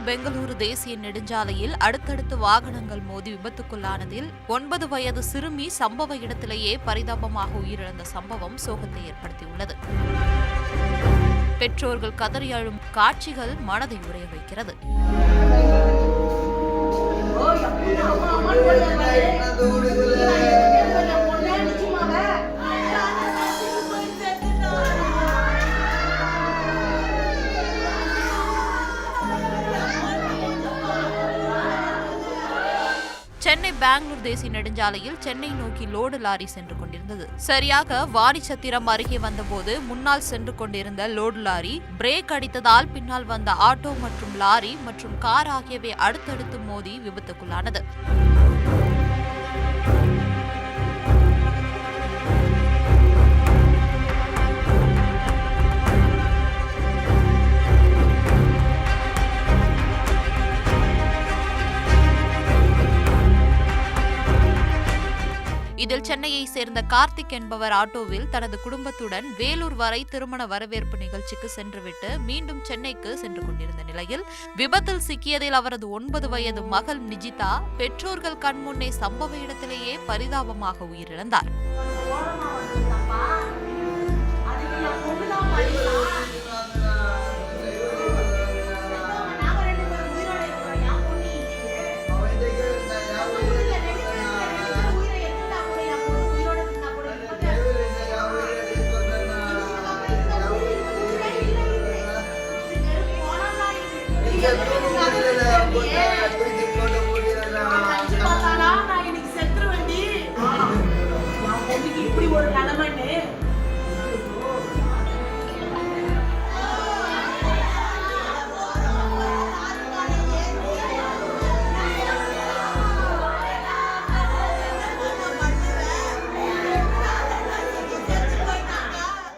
பெங்களூரு தேசிய நெடுஞ்சாலையில் அடுத்தடுத்து வாகனங்கள் மோதி விபத்துக்குள்ளானதில் 9 வயது சிறுமி சம்பவ இடத்திலேயே பரிதாபமாக உயிரிழந்த சம்பவம் சோகத்தை ஏற்படுத்தியுள்ளது. பெற்றோர்கள் கதறி அழும் காட்சிகள் மனதை உறைய வைக்கிறது. சென்னை பெங்களூர் தேசிய நெடுஞ்சாலையில் சென்னை நோக்கி லோடு லாரி சென்று கொண்டிருந்தது. சரியாக வாணிச்சத்திரம் அருகே வந்தபோது முன்னால் சென்று கொண்டிருந்த லோடு லாரி பிரேக் அடித்ததால் பின்னால் வந்த ஆட்டோ மற்றும் லாரி மற்றும் கார் ஆகியவை அடுத்தடுத்து மோதி விபத்துக்குள்ளானது. இதில் சென்னையை சேர்ந்த கார்த்திக் என்பவர் ஆட்டோவில் தனது குடும்பத்துடன் வேலூர் வரை திருமண வரவேற்பு நிகழ்ச்சிக்கு சென்றுவிட்டு மீண்டும் சென்னைக்கு சென்று கொண்டிருந்த நிலையில் விபத்தில் சிக்கியதில் அவரது 9 வயது மகள் நிஜிதா பெற்றோர்கள் கண்முன்னே சம்பவ இடத்திலேயே பரிதாபமாக உயிரிழந்தார்.